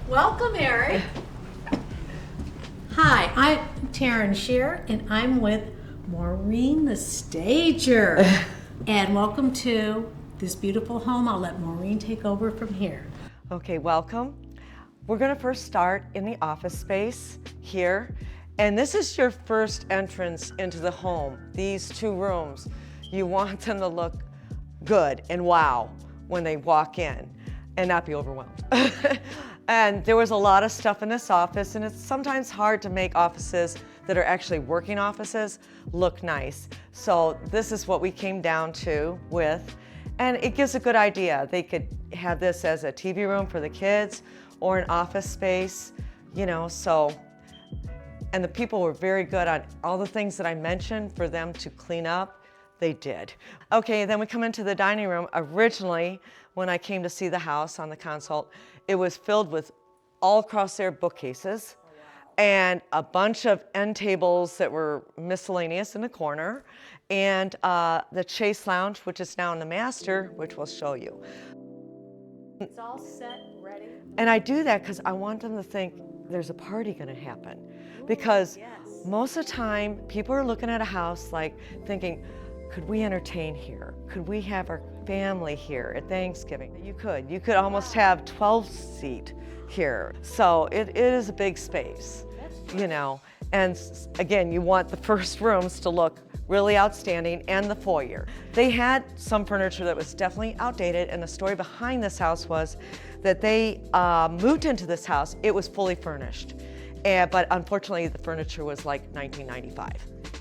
Welcome, Eric. Hi, I'm Taryn Scherer, and I'm with Maureen the stager. And welcome to this beautiful home. I'll let Maureen take over from here. Okay, welcome. We're going to first start in the office space here. And this is your first entrance into the home. These two rooms, you want them to look good and wow when they walk in and not be overwhelmed. And there was a lot of stuff in this office, and it's sometimes hard to make offices that are actually working offices look nice. So this is what we came down to with, and it gives a good idea. They could have this as a TV room for the kids or an office space, you know, so. And the people were very good on all the things that I mentioned for them to clean up. They did. Okay, then we come into the dining room. Originally, when I came to see the house on the consult, it was filled with all across there bookcases and a bunch of end tables that were miscellaneous in the corner, and the Chase Lounge, which is now in the master, which we'll show you. It's all set, ready. And I do that because I want them to think there's a party going to happen. Because most of the time, people are looking at a house like thinking, could we entertain here? Could we have our family here at Thanksgiving? You could almost have 12 seat here. So it is a big space, you know. And again, you want the first rooms to look really outstanding, and the foyer. They had some furniture that was definitely outdated, and the story behind this house was that they moved into this house, it was fully furnished. But unfortunately, the furniture was like 1995.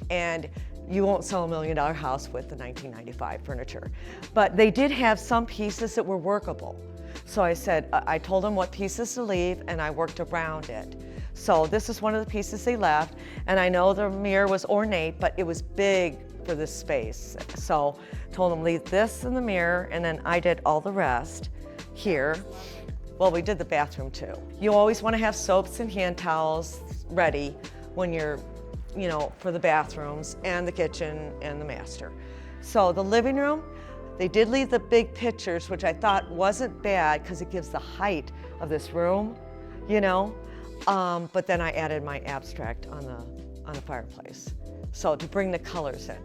And you won't sell $1 million house with the 1995 furniture. But they did have some pieces that were workable. So I told them what pieces to leave, and I worked around it. So this is one of the pieces they left, and I know the mirror was ornate, but it was big for this space. So told them leave this in the mirror, and then I did all the rest here. Well, we did the bathroom too. You always want to have soaps and hand towels ready when you're, you know, for the bathrooms and the kitchen and the master. So the living room, they did leave the big pictures, which I thought wasn't bad because it gives the height of this room, you know. But then I added my abstract on the fireplace, so to bring the colors in.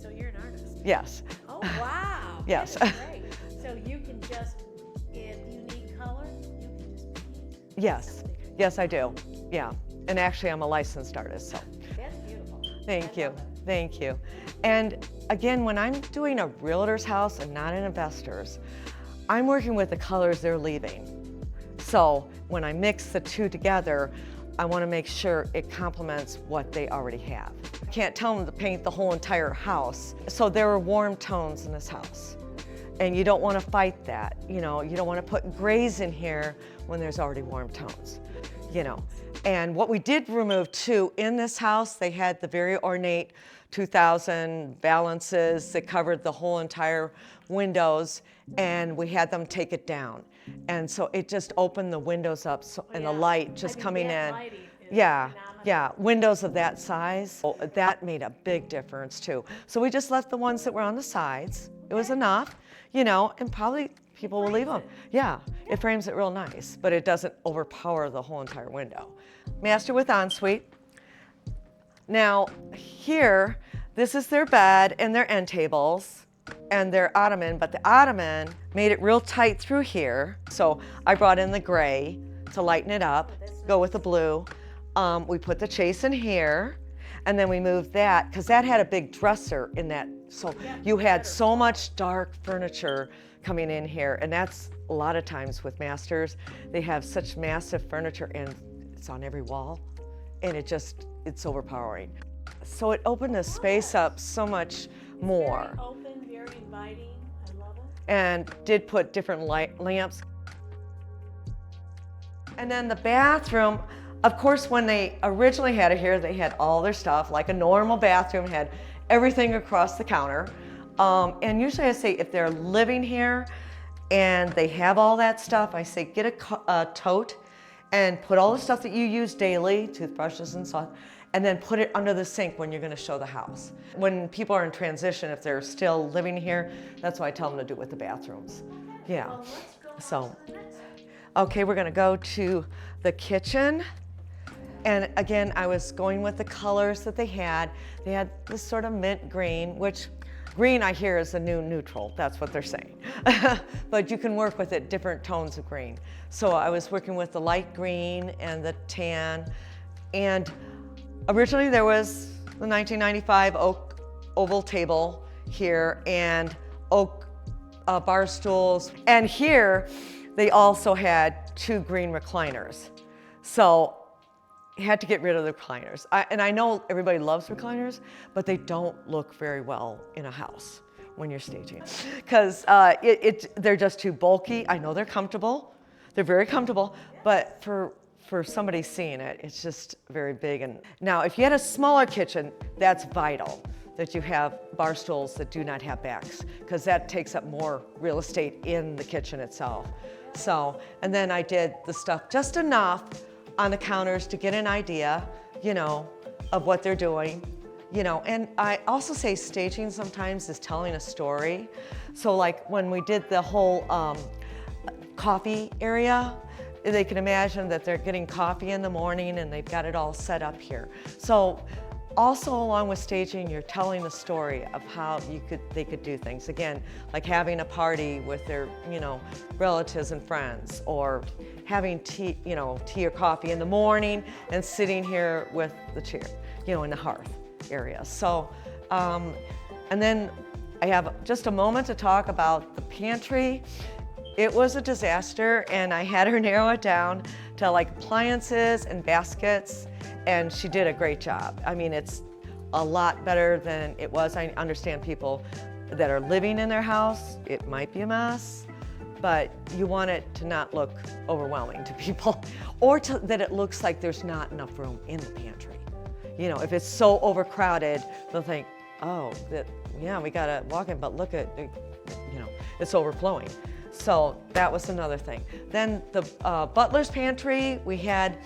So you're an artist? Yes. Oh, wow. Yes. That is great. So you can just, if you need color, you can just paint. Yes. Yes, I do. Yeah. And actually, I'm a licensed artist, so. That's beautiful. Thank you. Thank you. And again, when I'm doing a realtor's house and not an investor's, I'm working with the colors they're leaving. So when I mix the two together, I want to make sure it complements what they already have. I can't tell them to paint the whole entire house. So there are warm tones in this house. And you don't want to fight that. You know, you don't want to put grays in here when there's already warm tones, you know. And what we did remove too in this house, they had the very ornate 2000 balances that covered the whole entire windows, and we had them take it down. And so it just opened the windows up, so, and the light just coming in. Yeah, yeah, windows of that size, that made a big difference too. So we just left the ones that were on the sides. It was enough, you know, and probably people will leave them. Yeah, it frames it real nice, but it doesn't overpower the whole entire window. Master with ensuite. Now here, this is their bed and their end tables and their ottoman, but the ottoman made it real tight through here. So I brought in the gray to lighten it up, go with the blue. We put the chase in here, and then we moved that, because that had a big dresser in that. So you had so much dark furniture coming in here, and that's a lot of times with masters. They have such massive furniture, and it's on every wall, and it's overpowering. So it opened the space up so much more. Very open, very inviting. I love it. And did put different light lamps. And then the bathroom, of course, when they originally had it here, they had all their stuff, like a normal bathroom, had everything across the counter. And usually I say if they're living here and they have all that stuff, I say get a tote and put all the stuff that you use daily, toothbrushes and so on, and then put it under the sink when you're going to show the house. When people are in transition, if they're still living here, that's why I tell them to do it with the bathrooms. Yeah. So, Okay, we're gonna go to the kitchen. And again, I was going with the colors that they had. They had this sort of mint green, which green I hear is the new neutral. That's what they're saying. But you can work with it, different tones of green. So I was working with the light green and the tan. And originally there was the 1995 oak oval table here and oak bar stools. And here they also had 2 green recliners. So had to get rid of the recliners. And I know everybody loves recliners, but they don't look very well in a house when you're staging. Because they're just too bulky. I know they're comfortable. They're very comfortable, but for somebody seeing it, it's just very big. And now, if you had a smaller kitchen, that's vital that you have bar stools that do not have backs, because that takes up more real estate in the kitchen itself. So, and then I did the stuff just enough on the counters to get an idea, you know, of what they're doing, you know. And I also say staging sometimes is telling a story. So like when we did the whole coffee area, they can imagine that they're getting coffee in the morning and they've got it all set up here. So also along with staging, you're telling the story of how they could do things. Again, like having a party with their, you know, relatives and friends, or having tea, you know, tea or coffee in the morning and sitting here with the chair, you know, in the hearth area. So, and then I have just a moment to talk about the pantry. It was a disaster, and I had her narrow it down to like appliances and baskets, and she did a great job. I mean, it's a lot better than it was. I understand people that are living in their house, it might be a mess, but you want it to not look overwhelming to people, or that it looks like there's not enough room in the pantry. You know, if it's so overcrowded, they'll think, oh, yeah, we got a walk-in, but look at, you know, it's overflowing. So that was another thing. Then the butler's pantry, they had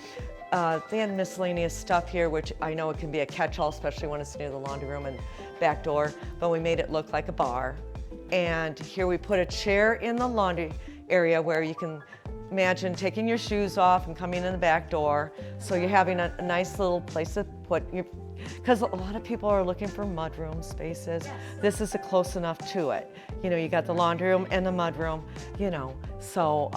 miscellaneous stuff here, which I know it can be a catch-all, especially when it's near the laundry room and back door, but we made it look like a bar. And here we put a chair in the laundry area where you can imagine taking your shoes off and coming in the back door. So you're having a nice little place to put your, because a lot of people are looking for mudroom spaces. This is close enough to it. You know, you got the laundry room and the mudroom, you know, so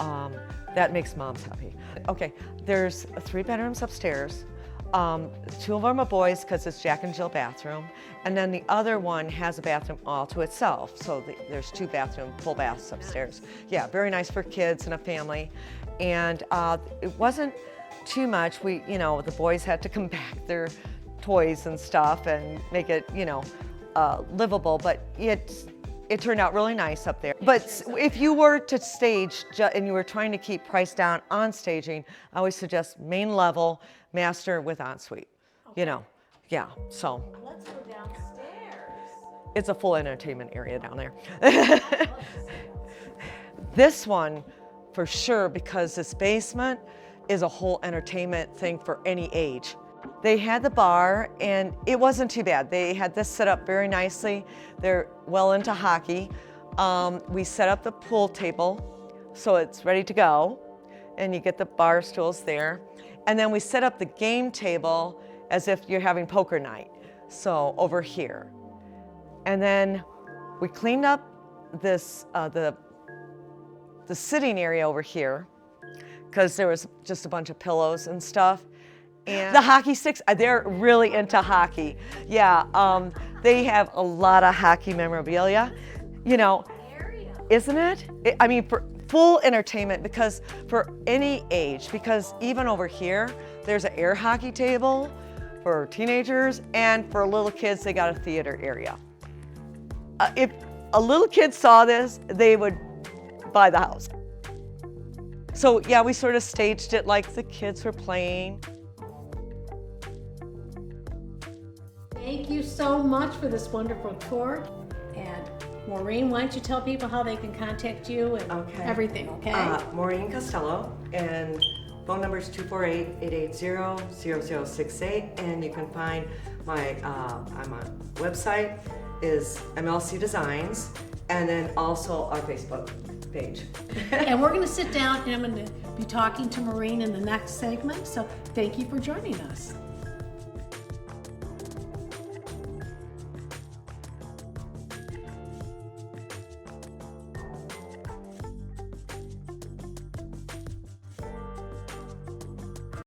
that makes moms happy. Okay, there's 3 bedrooms upstairs. 2 of them are boys because it's Jack and Jill bathroom, and then the other one has a bathroom all to itself. So there's 2 full baths upstairs. Yeah, very nice for kids and a family. And it wasn't too much. You know, the boys had to compact their toys and stuff and make it, you know, livable, but it turned out really nice up there. But if you were to stage and you were trying to keep price down on staging, I always suggest main level, master with ensuite. Okay. You know, yeah, so. Let's go downstairs. It's a full entertainment area down there. This one, for sure, because this basement is a whole entertainment thing for any age. They had the bar, and it wasn't too bad. They had this set up very nicely. They're well into hockey. We set up the pool table, so it's ready to go, and you get the bar stools there. And then we set up the game table as if you're having poker night, so over here. And then we cleaned up this the sitting area over here, because there was just a bunch of pillows and stuff. And the hockey sticks, they're really into hockey. Yeah, they have a lot of hockey memorabilia, you know, isn't it? I mean, for full entertainment, because for any age, because even over here, there's an air hockey table for teenagers, and for little kids, they got a theater area. If a little kid saw this, they would buy the house. So yeah, we sort of staged it like the kids were playing. Thank you so much for this wonderful tour. And Maureen, why don't you tell people how they can contact you and everything, okay? Maureen Costello, and phone number is 248-880-0068, and you can find my website is MLC Designs, and then also our Facebook. page. And we're gonna sit down and I'm gonna be talking to Maureen in the next segment. So thank you for joining us.